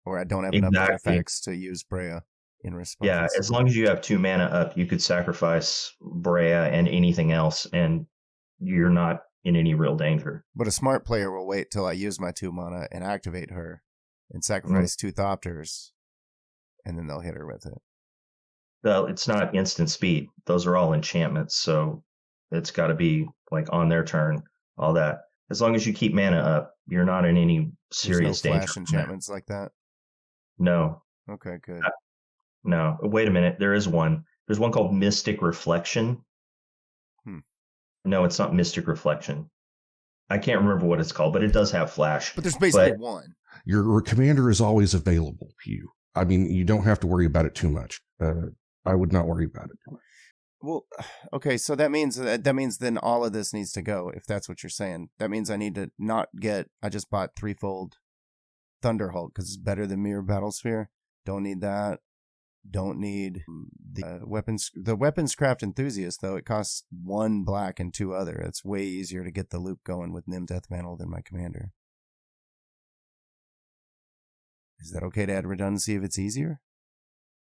or I don't have enough artifacts to use Breya in response. Yeah, as long as you have 2 mana up, you could sacrifice Breya and anything else, and you're not in any real danger. But a smart player will wait till I use my 2 mana and activate her, and sacrifice 2 Thopters, and then they'll hit her with it. Well, it's not instant speed. Those are all enchantments, so it's got to be like on their turn, all that. As long as you keep mana up, you're not in any serious danger. Flash enchantments like that? No. Okay, good. No. Wait a minute. There is one. There's one called Mystic Reflection. No, it's not Mystic Reflection. I can't remember what it's called, but it does have flash. But there's basically one. Your commander is always available to you. I mean, you don't have to worry about it too much. I would not worry about it. Well, okay, so that means then all of this needs to go, if that's what you're saying. That means I need to not get... I just bought threefold Thunderhulk because it's better than Mirror Battlesphere. Don't need that. Don't need the Weaponscraft Enthusiast, though. It costs 1 black and 2 other. It's way easier to get the loop going with Nim Death Mantle than my commander. Is that okay to add redundancy if it's easier?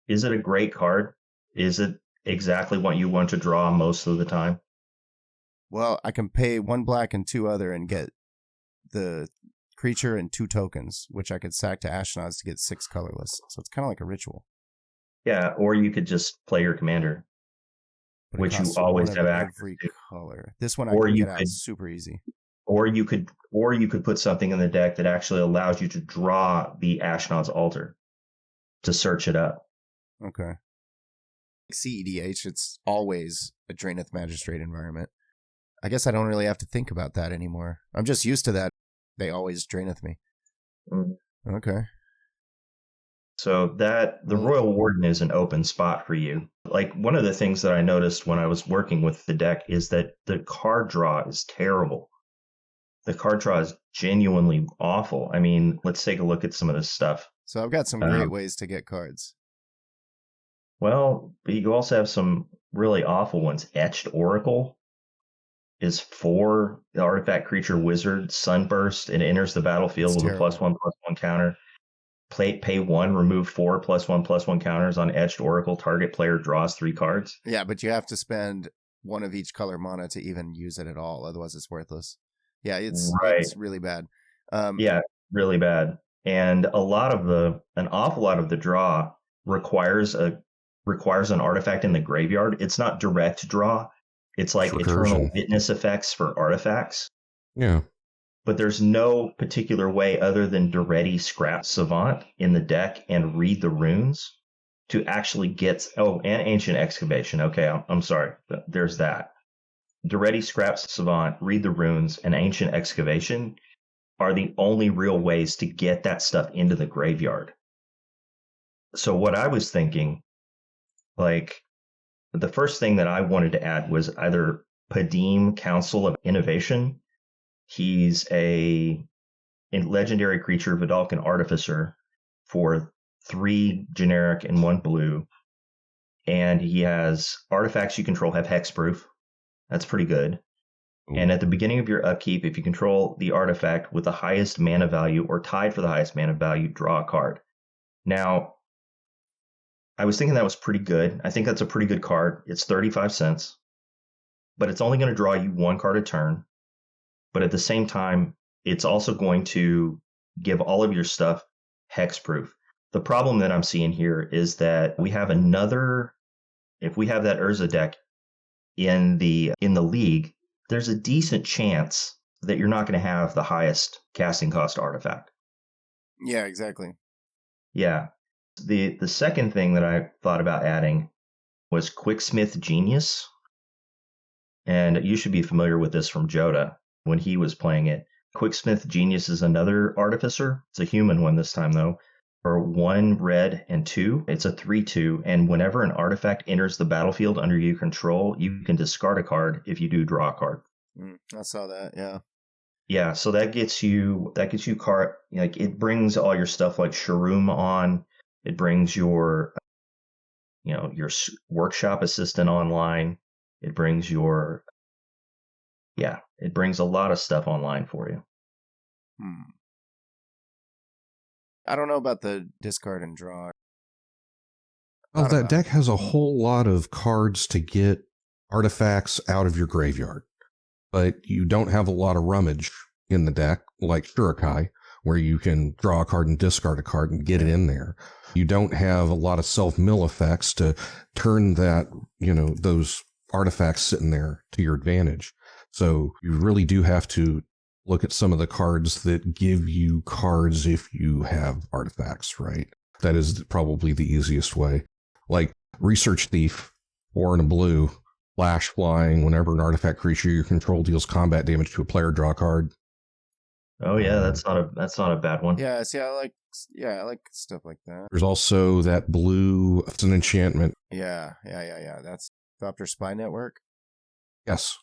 Is it a great card? Is it exactly what you want to draw most of the time? Well, I can pay 1 black and 2 other and get the creature and 2 tokens, which I could sack to Ashnod's to get 6 colorless. So it's kind of like a ritual. Yeah, or you could just play your commander, which you always have access to. Color. This one I can get out super easy. Or you could put something in the deck that actually allows you to draw the Ashnod's Altar to search it up. Okay. CEDH, it's always a Draenith Magistrate environment. I guess I don't really have to think about that anymore. I'm just used to that. They always Draenith me. Okay. So the Royal Warden is an open spot for you. Like, one of the things that I noticed when I was working with the deck is that the card draw is terrible. The card draw is genuinely awful. I mean, let's take a look at some of this stuff. So I've got some great ways to get cards. Well, but you also have some really awful ones. Etched Oracle is 4 artifact creature wizard, Sunburst. It enters the battlefield with a +1/+1 counter. Pay 1, remove 4 +1/+1 counters on Etched Oracle. Target player draws 3 cards. Yeah, but you have to spend 1 of each color mana to even use it at all. Otherwise, it's worthless. Yeah, it's really bad. Yeah, really bad. And an awful lot of the draw requires an artifact in the graveyard. It's not direct draw. It's like Eternal Witness effects for artifacts. Yeah. But there's no particular way other than Derevi Scrap Savant in the deck and read the runes to actually get... Oh, and Ancient Excavation. Okay, I'm sorry. There's that. Derevi Scrap Savant, read the runes, and Ancient Excavation are the only real ways to get that stuff into the graveyard. So what I was thinking, like, the first thing that I wanted to add was either Padim, Council of Innovation. He's a legendary creature, Vidalcan Artificer, for 3 generic and 1 blue. And he has artifacts you control have hexproof. That's pretty good. Ooh. And at the beginning of your upkeep, if you control the artifact with the highest mana value or tied for the highest mana value, draw a card. Now, I was thinking that was pretty good. I think that's a pretty good card. It's 35 cents, but it's only going to draw you 1 card a turn. But at the same time, it's also going to give all of your stuff hexproof. The problem that I'm seeing here is that we have if we have that Urza deck, in the league, there's a decent chance that you're not going to have the highest casting cost artifact. Yeah, exactly. Yeah. The second thing that I thought about adding was Quicksmith Genius. And you should be familiar with this from Joda when he was playing it. Quicksmith Genius is another Artificer. It's a human one this time, though. For 1 red and 2, it's a 3/2. And whenever an artifact enters the battlefield under your control, you can discard a card. If you do, draw a card. I saw that, yeah. Yeah, so that gets you card, like it brings all your stuff like Shroom on. It brings your your workshop assistant online. It brings it brings a lot of stuff online for you. I don't know about the discard and draw. Well, that deck has a whole lot of cards to get artifacts out of your graveyard, but you don't have a lot of rummage in the deck like Shurikai, where you can draw a card and discard a card and get it in there. You don't have a lot of self-mill effects to turn that, those artifacts sitting there to your advantage. So you really do have to look at some of the cards that give you cards if you have artifacts, right? That is probably the easiest way. Like Research Thief, 4 and a blue, flash flying. Whenever an artifact creature you control deals combat damage to a player, draw a card. Oh yeah, that's not a bad one. Yeah, see, I like stuff like that. There's also that blue. It's an enchantment. Yeah. That's Thopter Spy Network. Yes,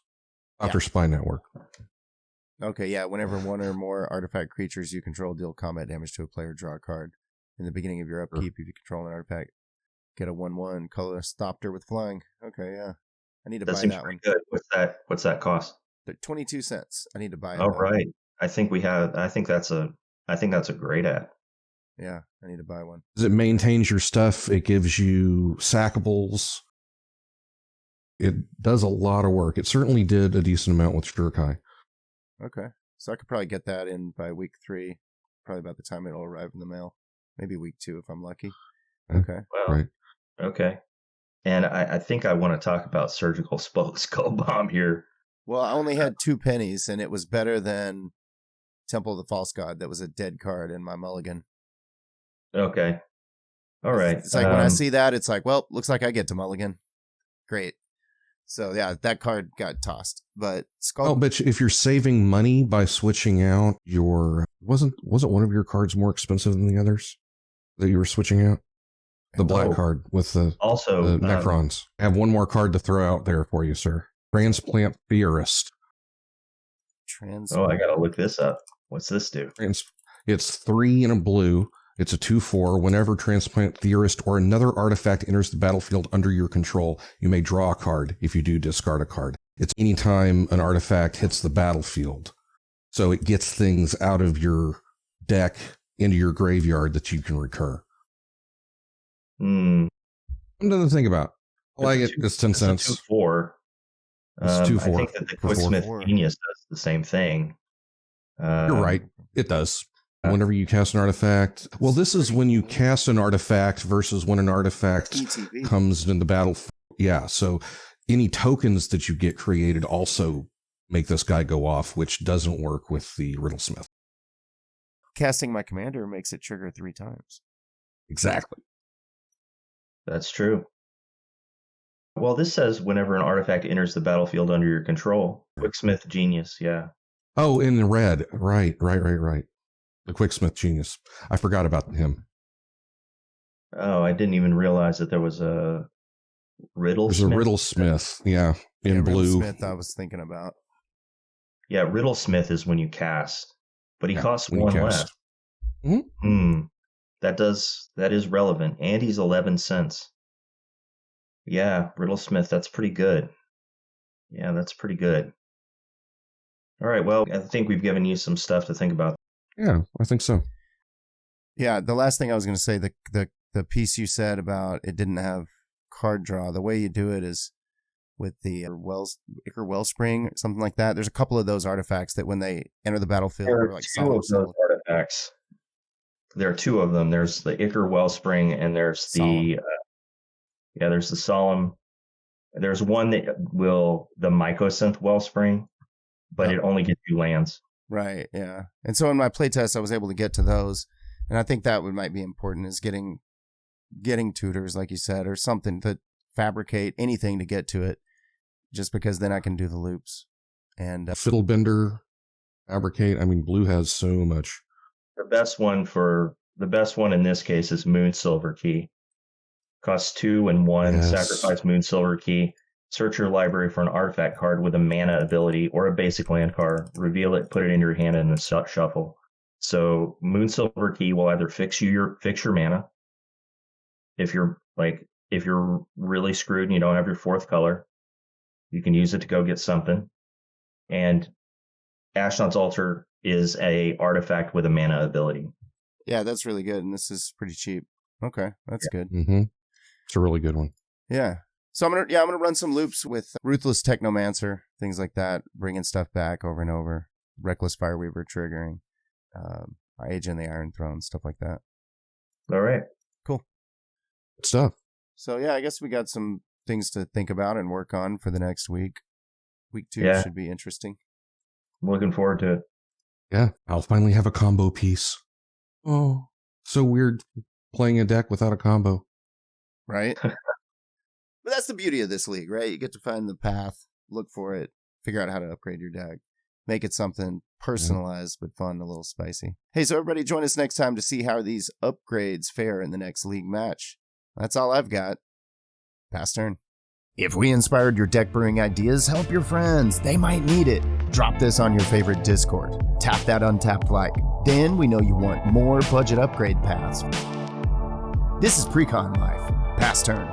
Thopter Spy Network. Okay, yeah. Whenever 1 or more artifact creatures you control deal combat damage to a player, draw a card. In the beginning of your upkeep, if you control an artifact, get a 1/1 colorless Thopter with flying. Okay, yeah. I need to buy that one. Good. What's that cost? 22 cents. I need to buy it. All right. I think that's a great ad. Yeah, I need to buy one. It maintains your stuff. It gives you sackables. It does a lot of work. It certainly did a decent amount with Shurikai. Okay. So I could probably get that in by week 3, probably about the time it'll arrive in the mail. Maybe week 2 if I'm lucky. Okay. Well, right. Okay. And I think I want to talk about Surgical Skull Bomb here. Well, I only had 2 pennies, and it was better than Temple of the False God. That was a dead card in my mulligan. Okay. All right. It's like when I see that, it's like, well, looks like I get to mulligan. Great. So yeah, that card got tossed. But but if you're saving money by switching out your wasn't one of your cards more expensive than the others that you were switching out? The black card with the Necrons. I have one more card to throw out there for you, sir. Transplant Theorist. I gotta look this up. What's this do? It's 3 and a blue. It's a 2/4. Whenever Transplant Theorist or another artifact enters the battlefield under your control, you may draw a card. If you do, discard a card. It's anytime an artifact hits the battlefield. So it gets things out of your deck into your graveyard that you can recur. Something to think about. I like it. It's 10 cents. It's 2/4. It's 2/4. I think that the Quicksmith Genius does the same thing. You're right. It does. Whenever you cast an artifact. Well, this is when you cast an artifact versus when an artifact comes in the battle. Yeah. So any tokens that you get created also make this guy go off, which doesn't work with the Riddlesmith. Casting my commander makes it trigger 3 times. Exactly. That's true. Well, this says whenever an artifact enters the battlefield under your control. Quicksmith Genius, yeah. Oh, in the red. Right. The Quicksmith Genius. I forgot about him. Oh, I didn't even realize that there was a Riddlesmith. There's a Riddlesmith, in blue. Riddlesmith I was thinking about. Yeah, Riddlesmith is when you cast, but he costs 1 less. Mm-hmm. That is relevant. And he's 11 cents. Yeah, Riddlesmith, that's pretty good. Yeah, that's pretty good. All right, well, I think we've given you some stuff to think about. Yeah, I think so. Yeah, the last thing I was going to say, the piece you said about it didn't have card draw, the way you do it is with the Ichor Wellspring, something like that. There's a couple of those artifacts that when they enter the battlefield, there are 2 of those artifacts. There are 2 of them. There's the Ichor Wellspring and there's the there's the Solemn There's one that will the Mycosynth Wellspring, but it only gives you lands. Right, yeah. And so in my playtest, I was able to get to those, and I think that might be important, is getting tutors, like you said, or something to fabricate anything to get to it, just because then I can do the loops. And Fiddlebender, fabricate. I mean, blue has so much. The best one in this case is Moon Silver Key. Costs 2 and 1. Yes. Sacrifice Moon Silver Key. Search your library for an artifact card with a mana ability or a basic land card. Reveal it, put it in your hand, and then shuffle. So Moon Silver Key will either fix your mana. If you're really screwed and you don't have your fourth color, you can use it to go get something. And Ashnod's Altar is a artifact with a mana ability. Yeah, that's really good, and this is pretty cheap. Okay, that's good. Mm-hmm. It's a really good one. Yeah. So I'm gonna run some loops with Ruthless Technomancer, things like that, bringing stuff back over and over. Reckless Fireweaver triggering, Age in the Iron Throne, stuff like that. All right. Cool. Good stuff. So yeah, I guess we got some things to think about and work on for the next week. Week 2 should be interesting. I'm looking forward to it. Yeah, I'll finally have a combo piece. Oh, so weird playing a deck without a combo. Right? But that's the beauty of this league, right? You get to find the path, look for it, figure out how to upgrade your deck, make it something personalized but fun, a little spicy. Hey, so everybody join us next time to see how these upgrades fare in the next league match. That's all I've got. Pass turn. If we inspired your deck brewing ideas, help your friends. They might need it. Drop this on your favorite Discord. Tap that untapped like. Then we know you want more budget upgrade paths. This is Precon Life. Pass turn.